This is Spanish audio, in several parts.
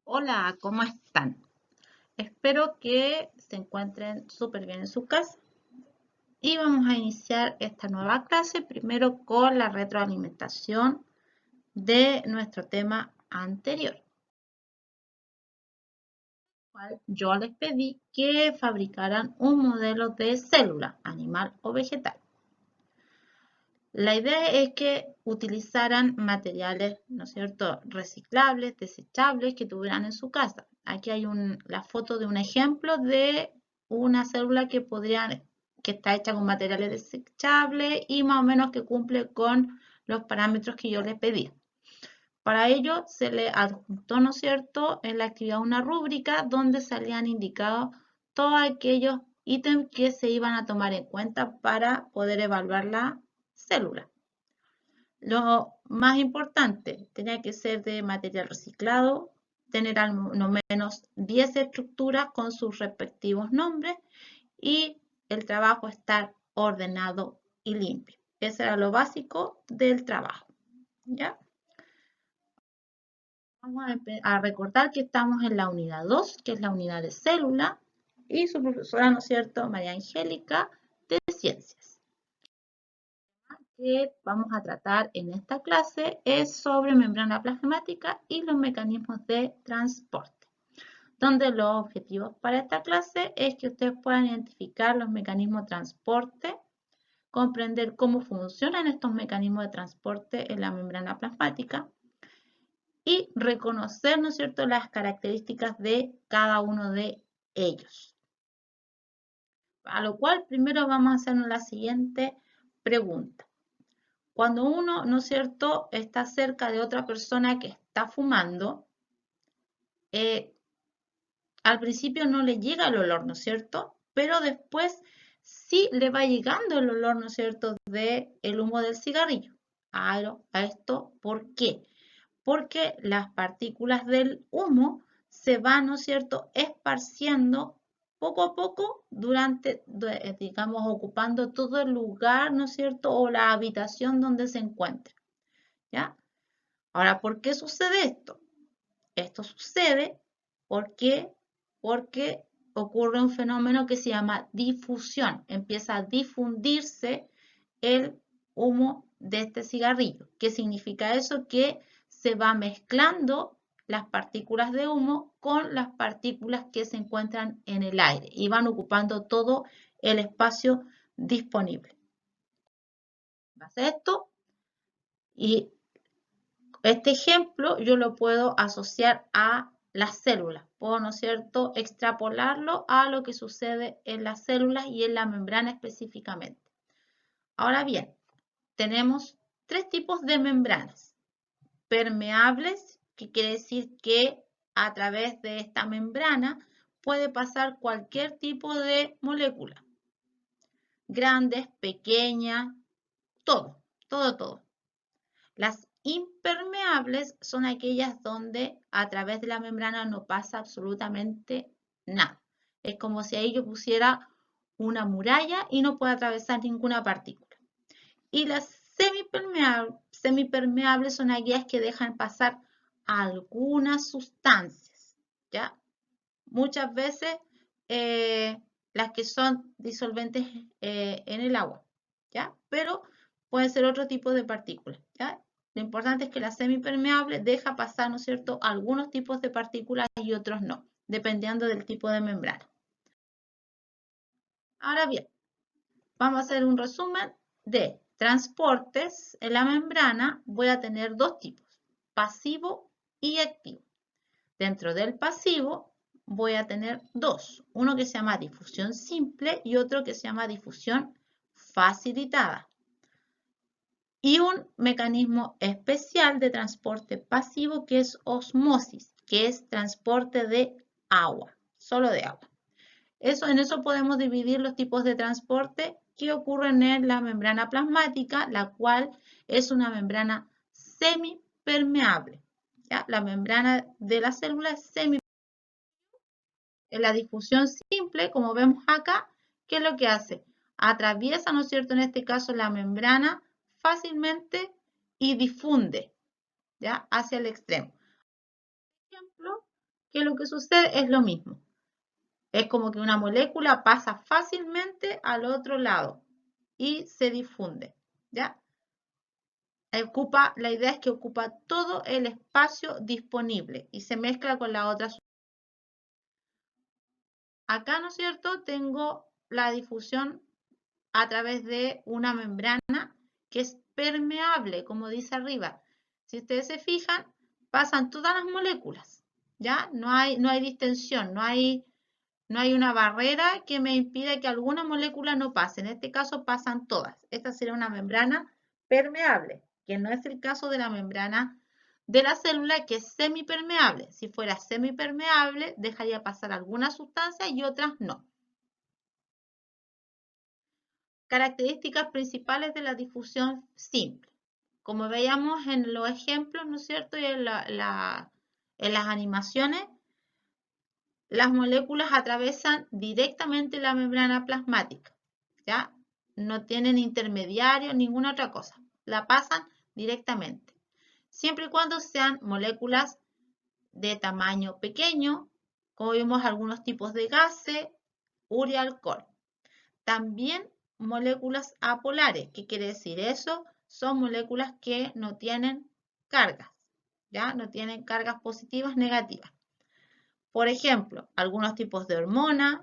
Hola, ¿cómo están? Espero que se encuentren súper bien en su casa. Y vamos a iniciar esta nueva clase primero con la retroalimentación de nuestro tema anterior. Yo les pedí que fabricaran un modelo de célula, animal o vegetal. La idea es que utilizaran materiales, ¿no es cierto?, reciclables, desechables que tuvieran en su casa. Aquí hay la foto de un ejemplo de una célula que está hecha con materiales desechables y más o menos que cumple con los parámetros que yo les pedí. Para ello se le adjuntó, ¿no es cierto?, en la actividad una rúbrica donde salían indicados todos aquellos ítems que se iban a tomar en cuenta para poder evaluar la célula. Lo más importante, tenía que ser de material reciclado, tener al menos 10 estructuras con sus respectivos nombres y el trabajo estar ordenado y limpio. Eso era lo básico del trabajo. ¿Ya? Vamos a recordar que estamos en la unidad 2, que es la unidad de célula, y su profesora, ¿no es cierto?, María Angélica, de Ciencias. Que vamos a tratar en esta clase es sobre membrana plasmática y los mecanismos de transporte, donde los objetivos para esta clase es que ustedes puedan identificar los mecanismos de transporte, comprender cómo funcionan estos mecanismos de transporte en la membrana plasmática y reconocer, ¿no es cierto?, las características de cada uno de ellos. A lo cual primero vamos a hacernos la siguiente pregunta. Cuando uno, ¿no es cierto?, está cerca de otra persona que está fumando, al principio no le llega el olor, ¿no es cierto? Pero después sí le va llegando el olor, ¿no es cierto?, del humo del cigarrillo. A esto, ¿por qué? Porque las partículas del humo se van, ¿no es cierto?, esparciendo poco a poco digamos, ocupando todo el lugar, ¿no es cierto?, o la habitación donde se encuentra. ¿Ya? Ahora, ¿por qué sucede esto? Esto sucede porque ocurre un fenómeno que se llama difusión. Empieza a difundirse el humo de este cigarrillo. ¿Qué significa eso? Que se va mezclando las partículas de humo con las partículas que se encuentran en el aire y van ocupando todo el espacio disponible. Pasa esto y este ejemplo yo lo puedo asociar a las células. Puedo, ¿no es cierto?, extrapolarlo a lo que sucede en las células y en la membrana específicamente. Ahora bien, tenemos tres tipos de membranas. Permeables, que quiere decir que a través de esta membrana puede pasar cualquier tipo de molécula. Grandes, pequeñas, todo. Las impermeables son aquellas donde a través de la membrana no pasa absolutamente nada. Es como si ahí yo pusiera una muralla y no puede atravesar ninguna partícula. Y las semipermeables son aquellas que dejan pasar algunas sustancias, ¿ya? Muchas veces las que son disolventes en el agua, ¿ya? Pero pueden ser otro tipo de partículas, ¿ya? Lo importante es que la semipermeable deja pasar, ¿no es cierto?, algunos tipos de partículas y otros no, dependiendo del tipo de membrana. Ahora bien, vamos a hacer un resumen de transportes en la membrana. Voy a tener dos tipos, pasivo y activo. Dentro del pasivo voy a tener dos, uno que se llama difusión simple y otro que se llama difusión facilitada. Y un mecanismo especial de transporte pasivo que es osmosis, que es transporte de agua, solo de agua. En eso podemos dividir los tipos de transporte que ocurren en la membrana plasmática, la cual es una membrana semipermeable. ¿Ya? La membrana de la célula es semipermeable. En la difusión simple, como vemos acá, ¿qué es lo que hace? Atraviesa, ¿no es cierto?, en este caso la membrana fácilmente y difunde, ¿ya?, hacia el extremo. Por ejemplo, que lo que sucede es lo mismo. Es como que una molécula pasa fácilmente al otro lado y se difunde, ¿ya? La idea es que ocupa todo el espacio disponible y se mezcla con la otra. Acá, ¿no es cierto?, tengo la difusión a través de una membrana que es permeable, como dice arriba. Si ustedes se fijan, pasan todas las moléculas, ¿ya? No hay distensión, no hay una barrera que me impida que alguna molécula no pase. En este caso pasan todas. Esta sería una membrana permeable, que no es el caso de la membrana de la célula, que es semipermeable. Si fuera semipermeable, dejaría pasar algunas sustancias y otras no. Características principales de la difusión simple. Como veíamos en los ejemplos, ¿no es cierto? Y en las animaciones, las moléculas atravesan directamente la membrana plasmática, ¿ya? No tienen intermediario, ninguna otra cosa. La pasan directamente. Siempre y cuando sean moléculas de tamaño pequeño, como vimos algunos tipos de gases, urea, alcohol. También moléculas apolares. ¿Qué quiere decir eso? Son moléculas que no tienen cargas, ¿ya? No tienen cargas positivas, negativas. Por ejemplo, algunos tipos de hormonas,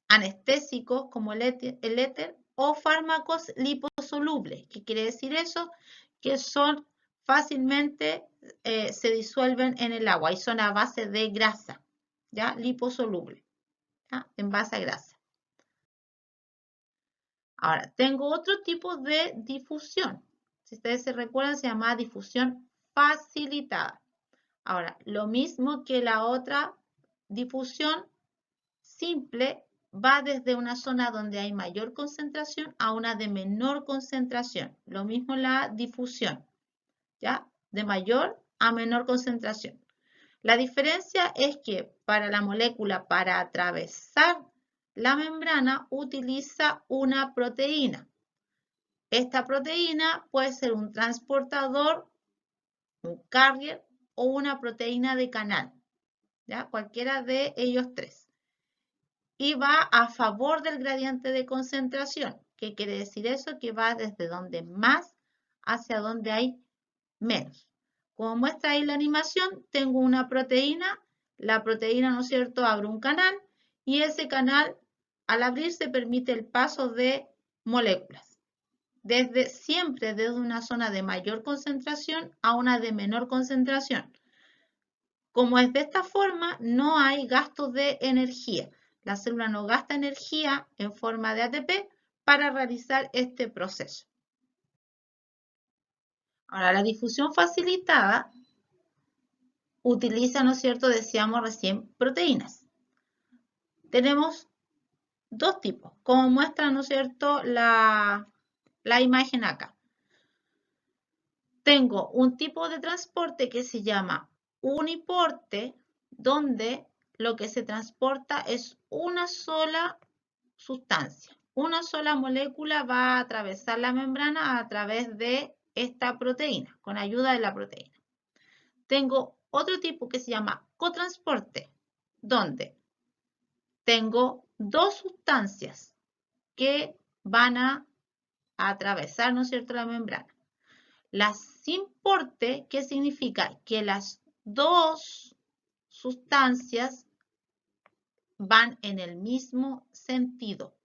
anestésicos como el éter o fármacos liposolubles. ¿Qué quiere decir eso? Que son fácilmente, se disuelven en el agua y son a base de grasa, ¿ya? Liposoluble, ¿ya? En base a grasa. Ahora, tengo otro tipo de difusión. Si ustedes se recuerdan, se llama difusión facilitada. Ahora, lo mismo que la otra difusión simple, va desde una zona donde hay mayor concentración a una de menor concentración. Lo mismo la difusión, ¿ya? De mayor a menor concentración. La diferencia es que para la molécula, para atravesar la membrana, utiliza una proteína. Esta proteína puede ser un transportador, un carrier o una proteína de canal, ¿ya? Cualquiera de ellos tres. Y va a favor del gradiente de concentración. ¿Qué quiere decir eso? Que va desde donde más hacia donde hay menos. Como muestra ahí la animación, tengo una proteína. La proteína, ¿no es cierto?, abre un canal y ese canal, al abrirse, permite el paso de moléculas. Siempre desde una zona de mayor concentración a una de menor concentración. Como es de esta forma, no hay gastos de energía. La célula no gasta energía en forma de ATP para realizar este proceso. Ahora, la difusión facilitada utiliza, ¿no es cierto?, decíamos recién, proteínas. Tenemos dos tipos, como muestra, ¿no es cierto?, la imagen acá. Tengo un tipo de transporte que se llama uniporte, donde lo que se transporta es una sola sustancia. Una sola molécula va a atravesar la membrana a través de esta proteína, con ayuda de la proteína. Tengo otro tipo que se llama cotransporte, donde tengo dos sustancias que van a atravesar, ¿no es cierto?, la membrana. La sin porte, ¿qué significa? Que las dos sustancias van en el mismo sentido.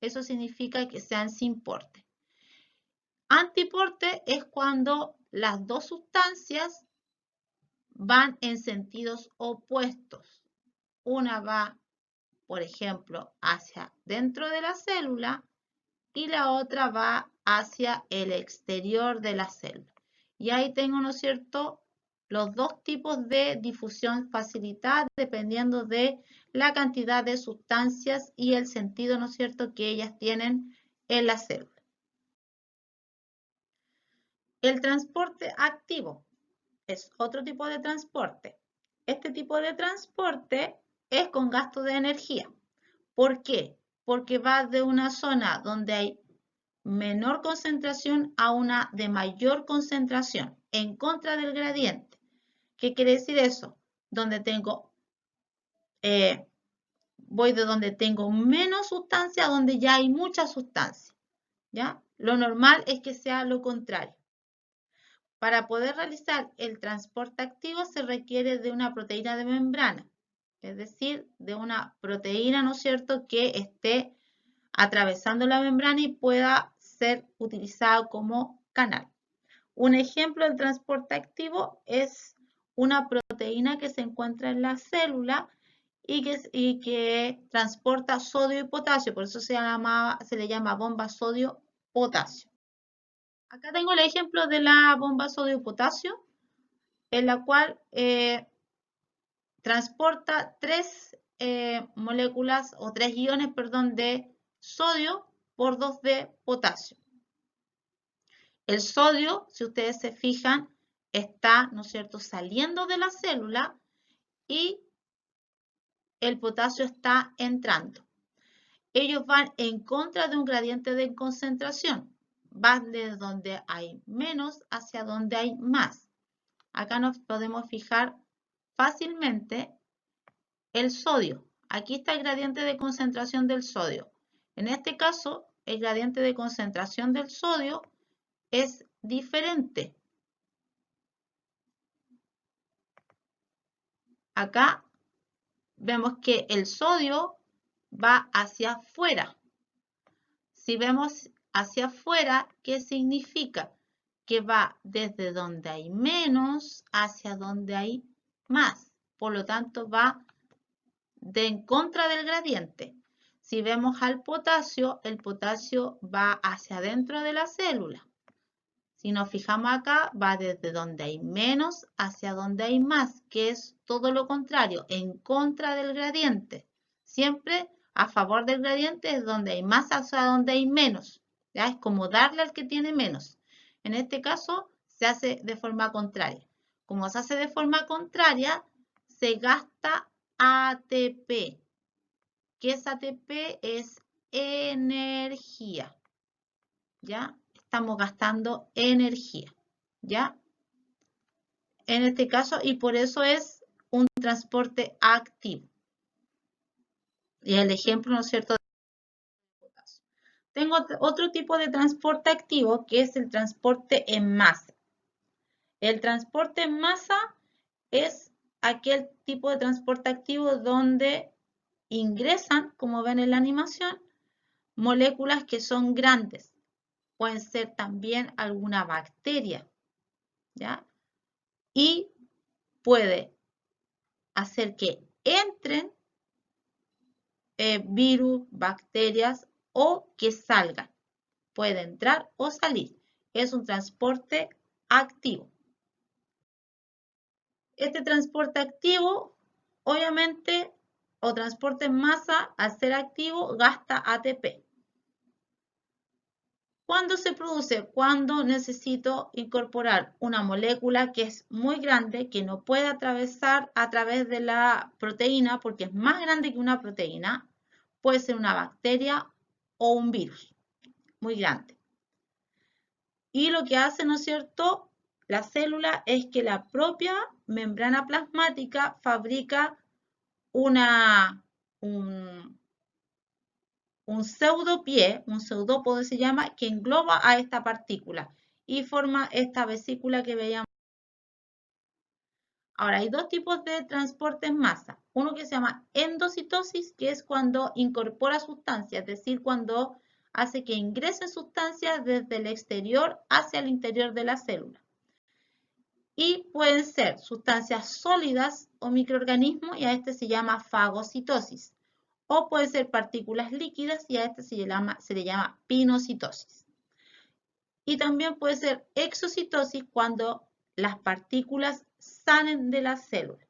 Eso significa que sean sin porte. Antiporte es cuando las dos sustancias van en sentidos opuestos. Una va, por ejemplo, hacia dentro de la célula y la otra va hacia el exterior de la célula. Y ahí tengo, ¿no es cierto?, los dos tipos de difusión facilitada dependiendo de la cantidad de sustancias y el sentido, ¿no es cierto?, que ellas tienen en la célula. El transporte activo es otro tipo de transporte. Este tipo de transporte es con gasto de energía. ¿Por qué? Porque va de una zona donde hay menor concentración a una de mayor concentración, en contra del gradiente. ¿Qué quiere decir eso? donde tengo, voy de donde tengo menos sustancia a donde ya hay mucha sustancia, ¿ya? Lo normal es que sea lo contrario. Para poder realizar el transporte activo se requiere de una proteína de membrana, es decir, de una proteína, ¿no es cierto?, que esté atravesando la membrana y pueda ser utilizada como canal. Un ejemplo del transporte activo es una proteína que se encuentra en la célula y que transporta sodio y potasio, por eso se le llama bomba sodio-potasio. Acá tengo el ejemplo de la bomba sodio-potasio, en la cual transporta tres moléculas o tres iones, perdón, de sodio por 2 de potasio. El sodio, si ustedes se fijan, está, ¿no es cierto?, saliendo de la célula y el potasio está entrando. Ellos van en contra de un gradiente de concentración. Van desde donde hay menos hacia donde hay más. Acá nos podemos fijar fácilmente el sodio. Aquí está el gradiente de concentración del sodio. En este caso, el gradiente de concentración del sodio es diferente. Acá vemos que el sodio va hacia afuera. Si vemos hacia afuera, ¿qué significa? Que va desde donde hay menos hacia donde hay más. Por lo tanto, va en contra del gradiente. Si vemos al potasio, el potasio va hacia adentro de la célula. Si nos fijamos acá, va desde donde hay menos hacia donde hay más, que es todo lo contrario, en contra del gradiente. Siempre a favor del gradiente es donde hay más hacia donde hay menos. ¿Ya? Es como darle al que tiene menos. En este caso, se hace de forma contraria. Como se hace de forma contraria, se gasta ATP. ¿Qué es ATP? Es energía. ¿Ya? Estamos gastando energía, ¿ya? En este caso, y por eso es un transporte activo. Y el ejemplo, ¿no es cierto? Tengo otro tipo de transporte activo que es el transporte en masa. El transporte en masa es aquel tipo de transporte activo donde ingresan, como ven en la animación, moléculas que son grandes. Pueden ser también alguna bacteria, ¿ya? Y puede hacer que entren virus, bacterias o que salgan. Puede entrar o salir. Es un transporte activo. Este transporte activo, obviamente, o transporte en masa, al ser activo, gasta ATP. ¿Cuándo se produce? Cuando necesito incorporar una molécula que es muy grande, que no puede atravesar a través de la proteína, porque es más grande que una proteína. Puede ser una bacteria o un virus, muy grande. Y lo que hace, ¿no es cierto?, la célula es que la propia membrana plasmática fabrica un pseudopie, un pseudópodo se llama, que engloba a esta partícula y forma esta vesícula que veíamos. Ahora, hay dos tipos de transporte en masa. Uno que se llama endocitosis, que es cuando incorpora sustancias, es decir, cuando hace que ingresen sustancias desde el exterior hacia el interior de la célula. Y pueden ser sustancias sólidas o microorganismos, y a este se llama fagocitosis. O pueden ser partículas líquidas y a este se le llama pinocitosis. Y también puede ser exocitosis cuando las partículas salen de la célula.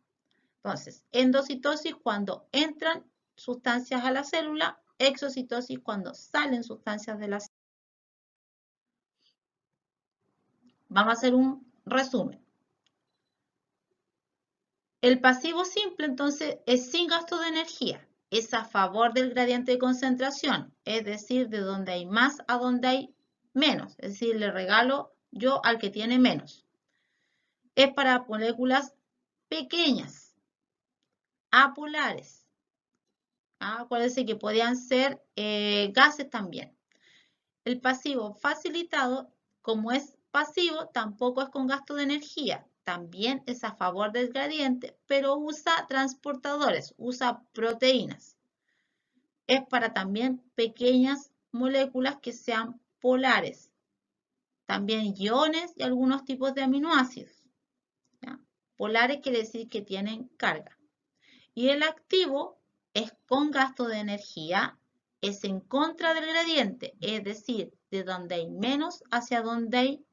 Entonces, endocitosis cuando entran sustancias a la célula, exocitosis cuando salen sustancias de la célula. Vamos a hacer un resumen. El pasivo simple, entonces, es sin gasto de energía. Es a favor del gradiente de concentración, es decir, de donde hay más a donde hay menos. Es decir, le regalo yo al que tiene menos. Es para moléculas pequeñas, apolares. Acuérdense que podían ser gases también. El pasivo facilitado, como es pasivo, tampoco es con gasto de energía. También es a favor del gradiente, pero usa transportadores, usa proteínas. Es para también pequeñas moléculas que sean polares. También iones y algunos tipos de aminoácidos. ¿Ya? Polares quiere decir que tienen carga. Y el activo es con gasto de energía, es en contra del gradiente, es decir, de donde hay menos hacia donde hay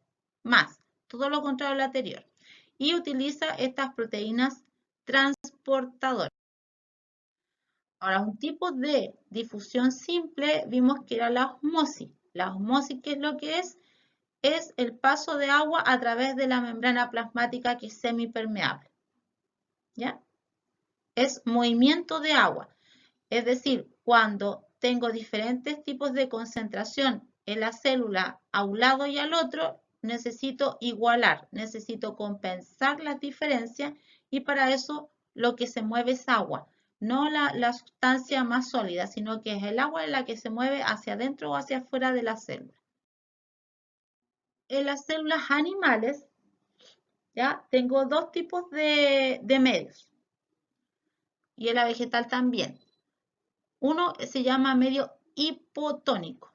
más. Todo lo contrario al anterior. Y utiliza estas proteínas transportadoras. Ahora, un tipo de difusión simple vimos que era la osmosis. La osmosis, ¿qué es lo que es? Es el paso de agua a través de la membrana plasmática que es semipermeable. ¿Ya? Es movimiento de agua. Es decir, cuando tengo diferentes tipos de concentración en la célula a un lado y al otro, necesito igualar, necesito compensar las diferencias y para eso lo que se mueve es agua, no la sustancia más sólida, sino que es el agua la que se mueve hacia adentro o hacia afuera de la célula. En las células animales, ¿ya? Tengo dos tipos de medios y en la vegetal también. Uno se llama medio hipotónico.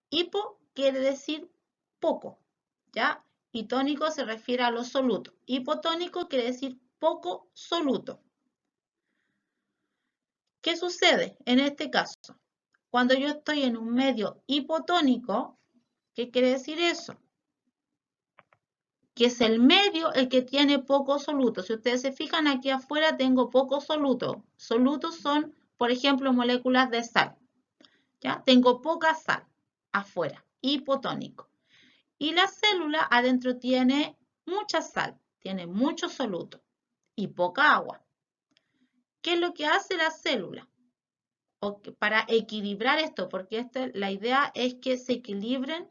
Hipo quiere decir poco, ¿ya? Y tónico se refiere a lo soluto. Hipotónico quiere decir poco soluto. ¿Qué sucede en este caso? Cuando yo estoy en un medio hipotónico, ¿qué quiere decir eso? Que es el medio el que tiene poco soluto. Si ustedes se fijan aquí afuera tengo poco soluto. Solutos son, por ejemplo, moléculas de sal. ¿Ya? Tengo poca sal afuera, hipotónico. Y la célula adentro tiene mucha sal, tiene mucho soluto y poca agua. ¿Qué es lo que hace la célula? Para equilibrar esto, porque la idea es que se equilibren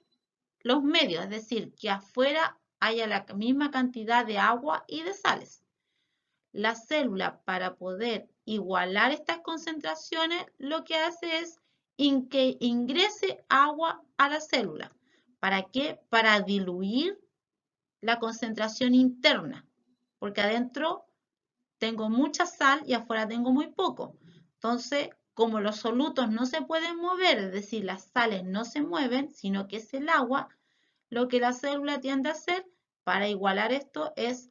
los medios, es decir, que afuera haya la misma cantidad de agua y de sales. La célula, para poder igualar estas concentraciones, lo que hace es que ingrese agua a la célula. ¿Para qué? Para diluir la concentración interna, porque adentro tengo mucha sal y afuera tengo muy poco. Entonces, como los solutos no se pueden mover, es decir, las sales no se mueven, sino que es el agua, lo que la célula tiende a hacer para igualar esto es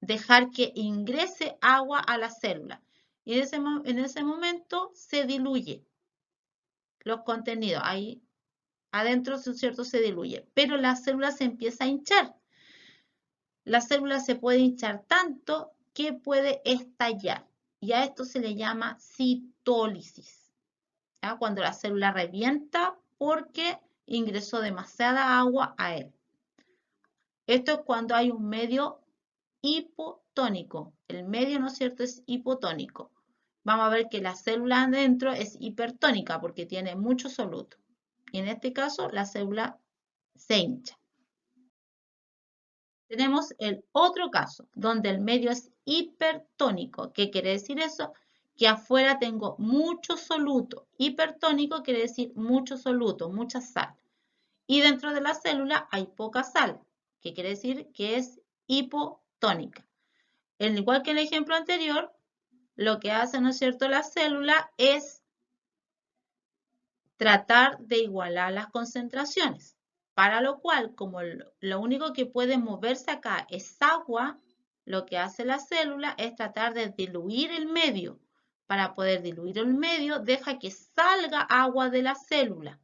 dejar que ingrese agua a la célula. Y en ese momento se diluye los contenidos. Ahí adentro, ¿cierto?, se diluye. Pero la célula se empieza a hinchar. La célula se puede hinchar tanto que puede estallar. Y a esto se le llama citólisis. ¿Ya? Cuando la célula revienta porque ingresó demasiada agua a él. Esto es cuando hay un medio hipotónico. El medio, ¿no es cierto?, es hipotónico. Vamos a ver que la célula adentro es hipertónica porque tiene mucho soluto. Y en este caso, la célula se hincha. Tenemos el otro caso, donde el medio es hipertónico. ¿Qué quiere decir eso? Que afuera tengo mucho soluto. Hipertónico quiere decir mucho soluto, mucha sal. Y dentro de la célula hay poca sal, que quiere decir que es hipotónica. Al igual que en el ejemplo anterior, lo que hace, ¿no es cierto?, la célula es tratar de igualar las concentraciones. Para lo cual, como lo único que puede moverse acá es agua, lo que hace la célula es tratar de diluir el medio. Para poder diluir el medio, deja que salga agua de la célula.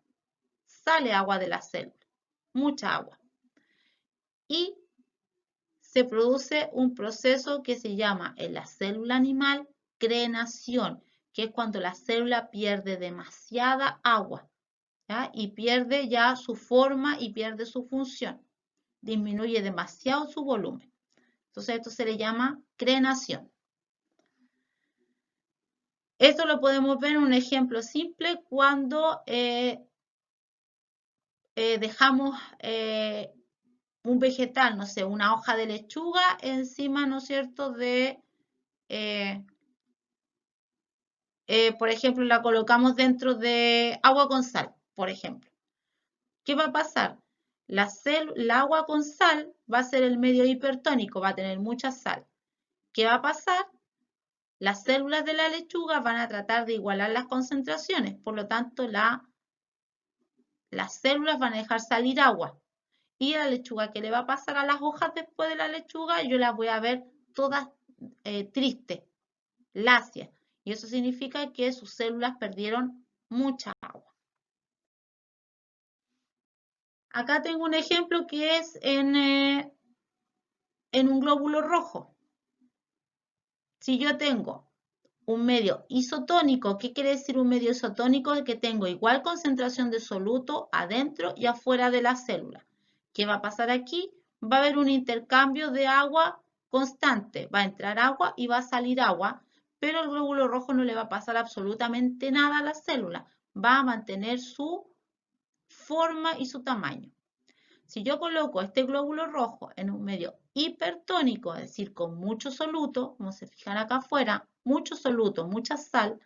Sale agua de la célula, mucha agua. Y se produce un proceso que se llama en la célula animal crenación, que es cuando la célula pierde demasiada agua, ¿ya? Y pierde ya su forma y pierde su función. Disminuye demasiado su volumen. Entonces esto se le llama crenación. Esto lo podemos ver en un ejemplo simple cuando dejamos un vegetal, no sé, una hoja de lechuga encima, ¿no es cierto?, de por ejemplo, la colocamos dentro de agua con sal, por ejemplo. ¿Qué va a pasar? El agua con sal va a ser el medio hipertónico, va a tener mucha sal. ¿Qué va a pasar? Las células de la lechuga van a tratar de igualar las concentraciones, por lo tanto las células van a dejar salir agua. Y a la lechuga, ¿qué le va a pasar a las hojas después de la lechuga? Yo las voy a ver todas tristes, lacias. Y eso significa que sus células perdieron mucha agua. Acá tengo un ejemplo que es en un glóbulo rojo. Si yo tengo un medio isotónico, ¿qué quiere decir un medio isotónico? Es que tengo igual concentración de soluto adentro y afuera de la célula. ¿Qué va a pasar aquí? Va a haber un intercambio de agua constante. Va a entrar agua y va a salir agua, pero el glóbulo rojo no le va a pasar absolutamente nada a la célula. Va a mantener su forma y su tamaño. Si yo coloco este glóbulo rojo en un medio hipertónico, es decir, con mucho soluto, como se fijan acá afuera, mucho soluto, mucha sal,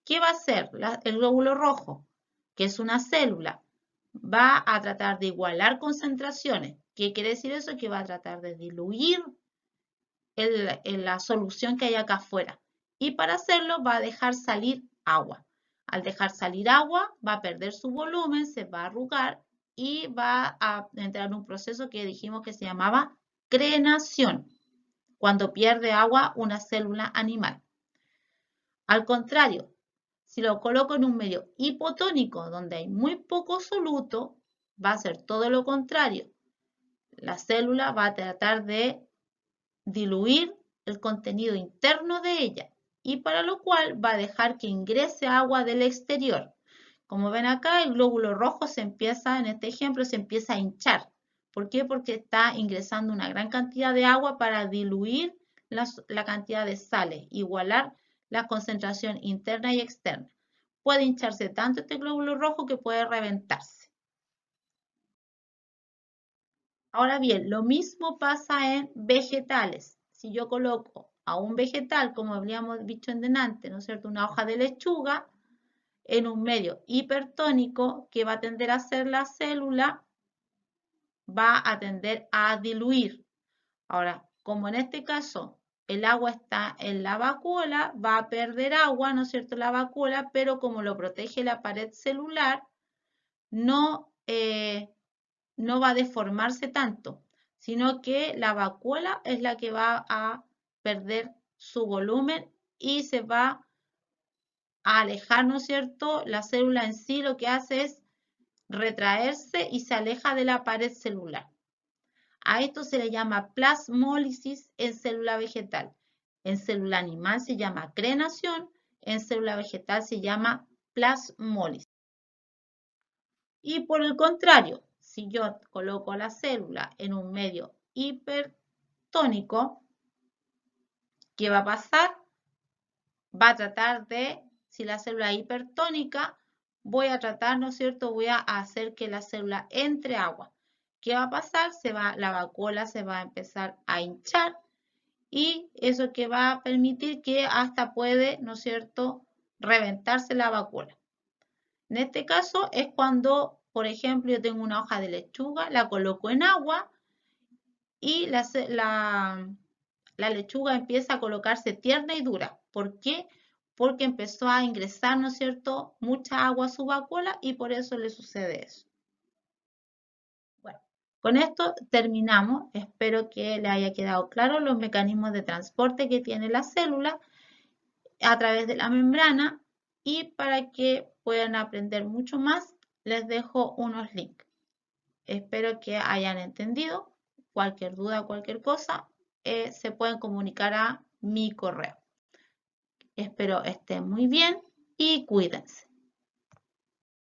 ¿qué va a hacer el glóbulo rojo? Que es una célula, va a tratar de igualar concentraciones. ¿Qué quiere decir eso? Que va a tratar de diluir la solución que hay acá afuera. Y para hacerlo va a dejar salir agua. Al dejar salir agua, va a perder su volumen, se va a arrugar y va a entrar en un proceso que dijimos que se llamaba crenación, cuando pierde agua una célula animal. Al contrario, si lo coloco en un medio hipotónico, donde hay muy poco soluto, va a ser todo lo contrario. La célula va a tratar de diluir el contenido interno de ella y para lo cual va a dejar que ingrese agua del exterior. Como ven acá, el glóbulo rojo se empieza, en este ejemplo, se empieza a hinchar. ¿Por qué? Porque está ingresando una gran cantidad de agua para diluir la cantidad de sales, igualar la concentración interna y externa. Puede hincharse tanto este glóbulo rojo que puede reventarse. Ahora bien, lo mismo pasa en vegetales. Si yo coloco a un vegetal, como habíamos dicho en delante, ¿no es cierto?, una hoja de lechuga, en un medio hipertónico, ¿qué va a tender a hacer la célula? Va a tender a diluir. Ahora, como en este caso el agua está en la vacuola, va a perder agua, ¿no es cierto?, la vacuola, pero como lo protege la pared celular, no va a deformarse tanto, sino que la vacuola es la que va a perder su volumen y se va a alejar, ¿no es cierto? La célula en sí lo que hace es retraerse y se aleja de la pared celular. A esto se le llama plasmólisis en célula vegetal. En célula animal se llama crenación, en célula vegetal se llama plasmólisis. Y por el contrario, si yo coloco la célula en un medio hipertónico, ¿qué va a pasar? Va a tratar de, si la célula es hipertónica, voy a tratar, ¿no es cierto? Voy a hacer que la célula entre agua. ¿Qué va a pasar? La vacuola se va a empezar a hinchar y eso que va a permitir que hasta puede, ¿no es cierto?, reventarse la vacuola. En este caso es cuando, por ejemplo, yo tengo una hoja de lechuga, la coloco en agua y la lechuga empieza a colocarse tierna y dura. ¿Por qué? Porque empezó a ingresar, ¿no es cierto?, mucha agua a su vacuola y por eso le sucede eso. Bueno, con esto terminamos. Espero que le haya quedado claro los mecanismos de transporte que tiene la célula a través de la membrana y para que puedan aprender mucho más, les dejo unos links. Espero que hayan entendido. Cualquier duda, cualquier cosa, se pueden comunicar a mi correo. Espero estén muy bien y cuídense.